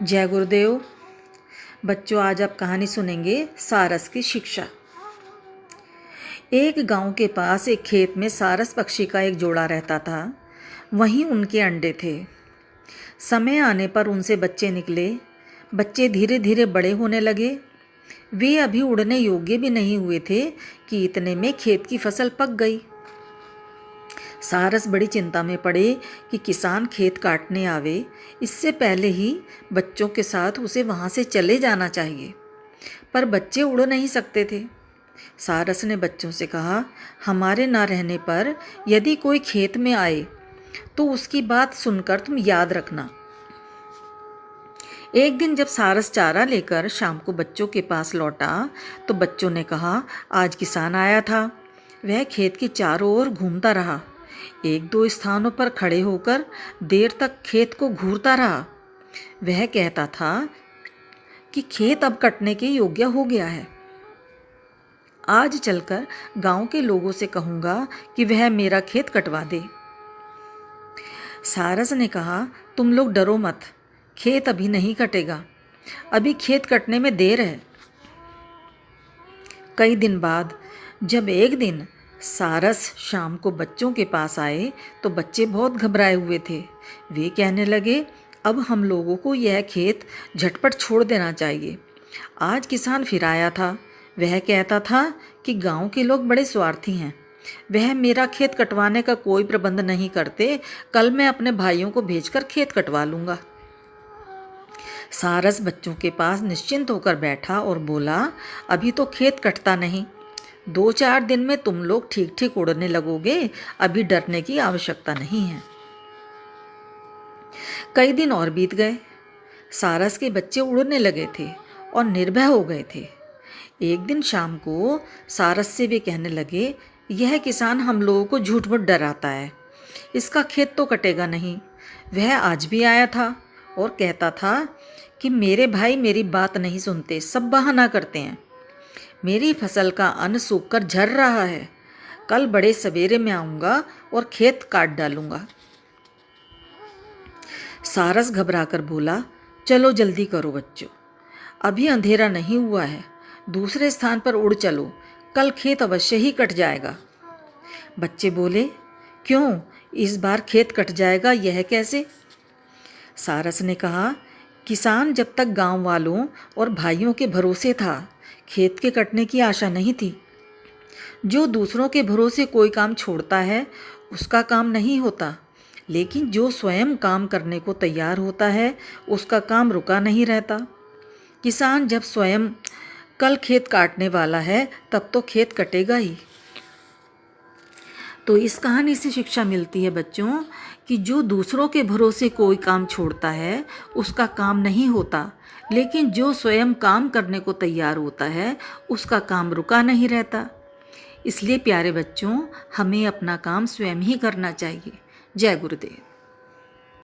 जय गुरुदेव। बच्चों, आज आप कहानी सुनेंगे सारस की शिक्षा। एक गांव के पास एक खेत में सारस पक्षी का एक जोड़ा रहता था। वहीं उनके अंडे थे। समय आने पर उनसे बच्चे निकले। बच्चे धीरे धीरे बड़े होने लगे। वे अभी उड़ने योग्य भी नहीं हुए थे कि इतने में खेत की फसल पक गई। सारस बड़ी चिंता में पड़े कि किसान खेत काटने आवे, इससे पहले ही बच्चों के साथ उसे वहाँ से चले जाना चाहिए। पर बच्चे उड़ नहीं सकते थे। सारस ने बच्चों से कहा, हमारे ना रहने पर यदि कोई खेत में आए तो उसकी बात सुनकर तुम याद रखना। एक दिन जब सारस चारा लेकर शाम को बच्चों के पास लौटा तो बच्चों ने कहा, आज किसान आया था। वह खेत के चारों ओर घूमता रहा। एक दो स्थानों पर खड़े होकर देर तक खेत को घूरता रहा। वह कहता था कि खेत अब कटने के योग्य हो गया है। आज चलकर गांव के लोगों से कहूँगा कि वह मेरा खेत कटवा दे। सारस ने कहा, तुम लोग डरो मत, खेत अभी नहीं कटेगा। अभी खेत कटने में देर है। कई दिन बाद जब एक दिन सारस शाम को बच्चों के पास आए तो बच्चे बहुत घबराए हुए थे। वे कहने लगे, अब हम लोगों को यह खेत झटपट छोड़ देना चाहिए। आज किसान फिर आया था। वह कहता था कि गांव के लोग बड़े स्वार्थी हैं। वह मेरा खेत कटवाने का कोई प्रबंध नहीं करते। कल मैं अपने भाइयों को भेजकर खेत कटवा लूँगा। सारस बच्चों के पास निश्चिंत होकर बैठा और बोला, अभी तो खेत कटता नहीं। 2-4 दिन में तुम लोग ठीक ठीक उड़ने लगोगे। अभी डरने की आवश्यकता नहीं है। कई दिन और बीत गए। सारस के बच्चे उड़ने लगे थे और निर्भय हो गए थे। एक दिन शाम को सारस से वे कहने लगे, यह किसान हम लोगों को झूठ मूठ डराता है। इसका खेत तो कटेगा नहीं। वह आज भी आया था और कहता था कि मेरे भाई मेरी बात नहीं सुनते, सब बहाना करते हैं। मेरी फसल का अन्न सूखकर झर रहा है। कल बड़े सवेरे में आऊँगा और खेत काट डालूँगा। सारस घबराकर बोला, चलो जल्दी करो बच्चों, अभी अंधेरा नहीं हुआ है। दूसरे स्थान पर उड़ चलो, कल खेत अवश्य ही कट जाएगा। बच्चे बोले, क्यों, इस बार खेत कट जाएगा, यह कैसे? सारस ने कहा, किसान जब तक गांव वालों और भाइयों के भरोसे था, खेत के कटने की आशा नहीं थी। जो दूसरों के भरोसे कोई काम छोड़ता है उसका काम नहीं होता, लेकिन जो स्वयं काम करने को तैयार होता है उसका काम रुका नहीं रहता। किसान जब स्वयं कल खेत काटने वाला है तब तो खेत कटेगा ही। तो इस कहानी से शिक्षा मिलती है बच्चों कि जो दूसरों के भरोसे कोई काम छोड़ता है उसका काम नहीं होता, लेकिन जो स्वयं काम करने को तैयार होता है उसका काम रुका नहीं रहता। इसलिए प्यारे बच्चों, हमें अपना काम स्वयं ही करना चाहिए। जय गुरुदेव।